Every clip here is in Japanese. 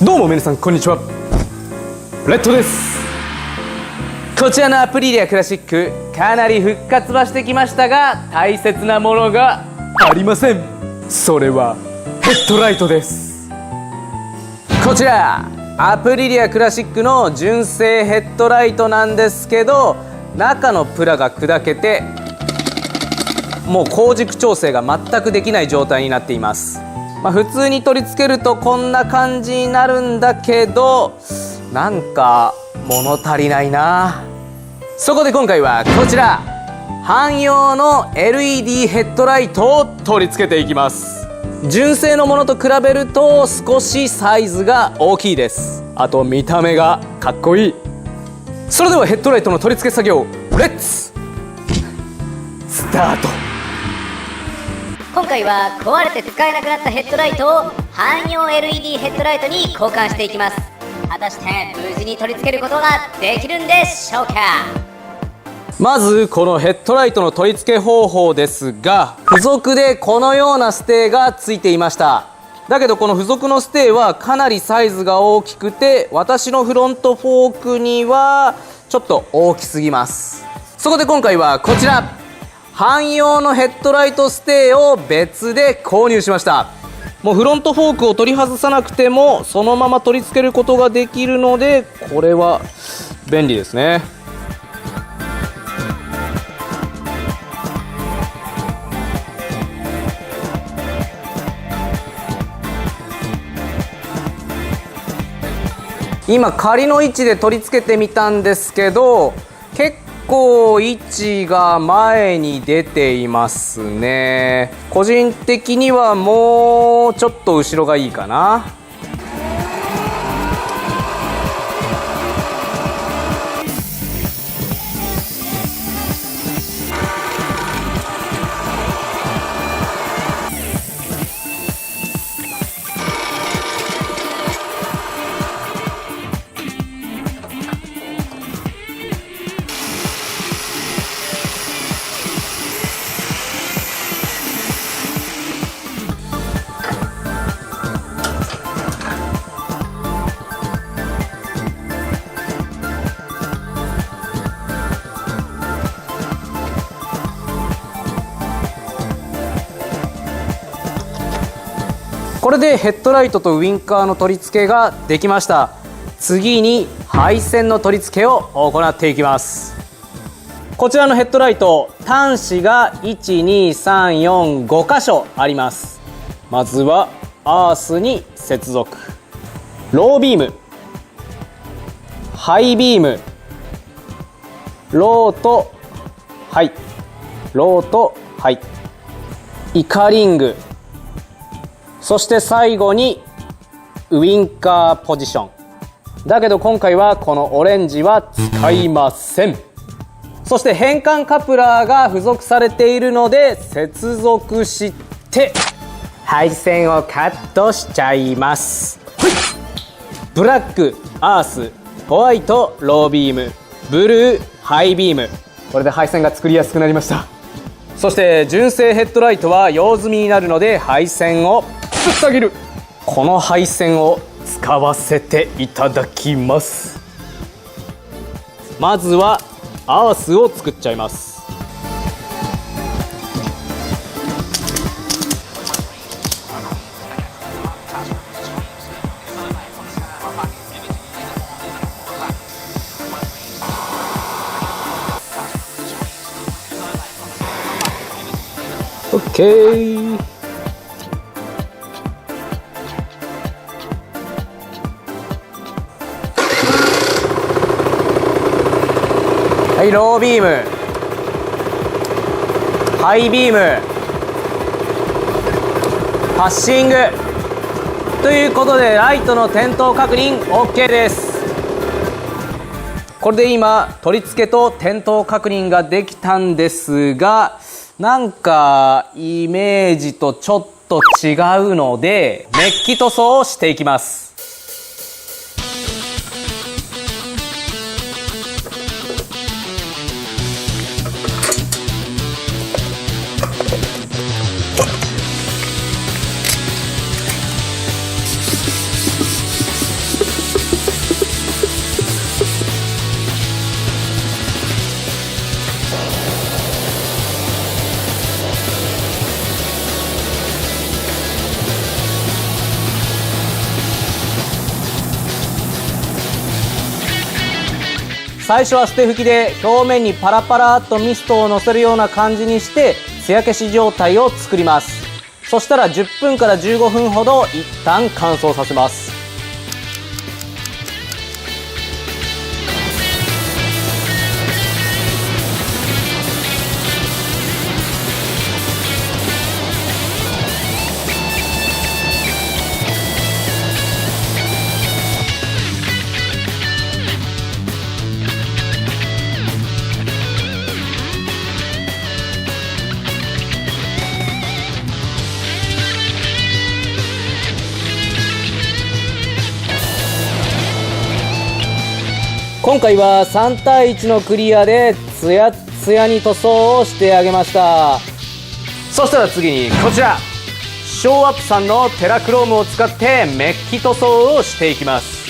どうも皆さんこんにちは、レッドです。こちらのアプリリアクラシック、かなり復活はしてきましたが、大切なものがありません。それはヘッドライトです。こちらアプリリアクラシックの純正ヘッドライトなんですけど、中のプラが砕けてもう光軸調整が全くできない状態になっています。普通に取り付けるとこんな感じになるんだけど、なんか物足りないな。そこで今回はこちら、汎用の LED ヘッドライトを取り付けていきます。純正のものと比べると少しサイズが大きいです。あと見た目がかっこいい。それではヘッドライトの取り付け作業、レッツスタート。今回は壊れて使えなくなったヘッドライトを汎用 LED ヘッドライトに交換していきます。果たして無事に取り付けることができるんでしょうか。まずこのヘッドライトの取り付け方法ですが、付属でこのようなステーがついていました。だけどこの付属のステーはかなりサイズが大きくて、私のフロントフォークにはちょっと大きすぎます。そこで今回はこちら、汎用のヘッドライトステーを別で購入しました。もうフロントフォークを取り外さなくてもそのまま取り付けることができるので、これは便利ですね。今仮の位置で取り付けてみたんですけど、結構位置が前に出ていますね。個人的にはもうちょっと後ろがいいかな。これでヘッドライトとウインカーの取り付けができました。次に配線の取り付けを行っていきます。こちらのヘッドライト、端子が12345箇所あります。まずはアースに接続、ロービーム、ハイビーム、ローとハイ、ローとハイ、イカリング、そして最後にウインカーポジション。だけど今回はこのオレンジは使いません。そして変換カプラーが付属されているので、接続して配線をカットしちゃいます。ブラック、アース、ホワイト、ロービーム、ブルー、ハイビーム。これで配線が作りやすくなりました。そして純正ヘッドライトは用済みになるので、配線を作ってあげる。この配線を使わせていただきます。まずはアースを作っちゃいます。オッケー。はい、ロービーム、ハイビーム、パッシングということで、ライトの点灯確認 OK です。これで今取り付けと点灯確認ができたんですが、なんかイメージとちょっと違うので、メッキ塗装をしていきます。最初は捨て拭きで表面にパラパラっとミストをのせるような感じにして艶消し状態を作ります。そしたら10分から15分ほど一旦乾燥させます。今回は3対1のクリアでツヤツヤに塗装をしてあげました。そしたら次にこちら、ショーアップさんのテラクロームを使ってメッキ塗装をしていきます。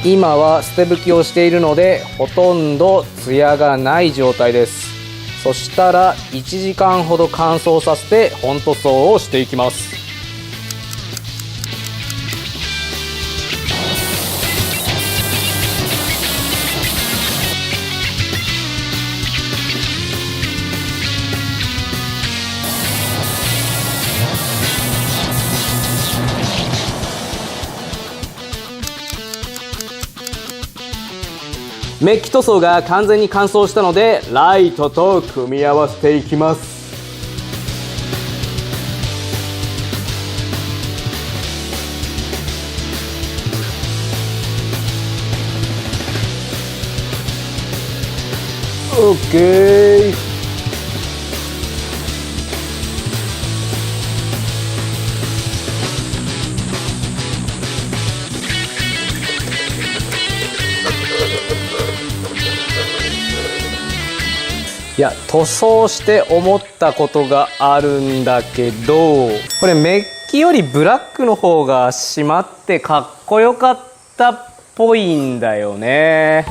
今は捨て拭きをしているのでほとんどツヤがない状態です。そしたら1時間ほど乾燥させて本塗装をしていきます。メッキ塗装が完全に乾燥したのでライトと組み合わせていきます。オッケー。いや、塗装して思ったことがあるんだけど、これメッキよりブラックの方が締まってかっこよかったっぽいんだよね。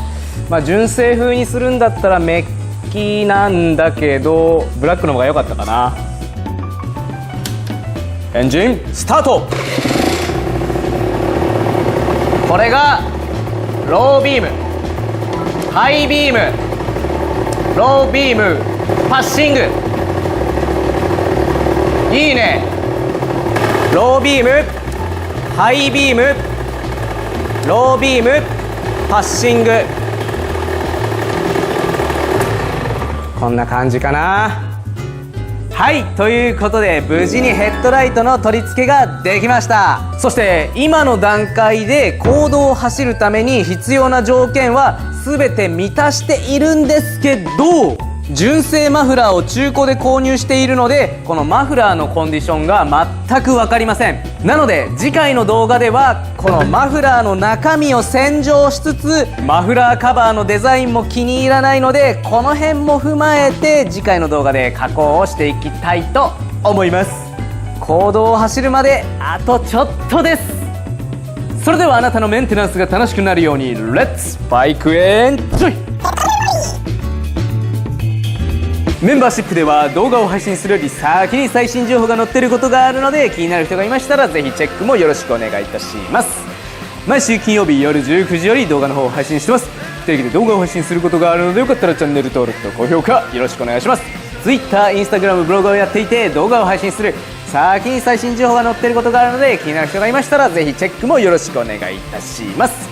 まあ純正風にするんだったらメッキなんだけど、ブラックの方が良かったかな。エンジンスタート。これがロービーム、ハイビーム、ロービーム、パッシング。いいね。ロービーム、ハイビーム、ロービーム、パッシング。こんな感じかな。はい、ということで無事にヘッドライトの取り付けができました。そして今の段階で公道を走るために必要な条件は全て満たしているんですけど、純正マフラーを中古で購入しているのでこのマフラーのコンディションが全く分かりません。なので次回の動画ではこのマフラーの中身を洗浄しつつ、マフラーカバーのデザインも気に入らないのでこの辺も踏まえて次回の動画で加工をしていきたいと思います。公道を走るまであとちょっとです。それではあなたのメンテナンスが楽しくなるようにレッツバイクエンジョイ。メンバーシップでは動画を配信するより先に最新情報が載っていることがあるので、気になる人がいましたらぜひチェックもよろしくお願いいたします。毎週金曜日夜19時より動画の方を配信してます。不定期で動画を配信することがあるのでよかったらチャンネル登録と高評価よろしくお願いします。 Twitter、Instagram、ブログをやっていて動画を配信する先に最新情報が載っていることがあるので、気になる人がいましたらぜひチェックもよろしくお願いいたします。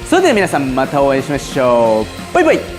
それでは皆さんまたお会いしましょう。バイバイ。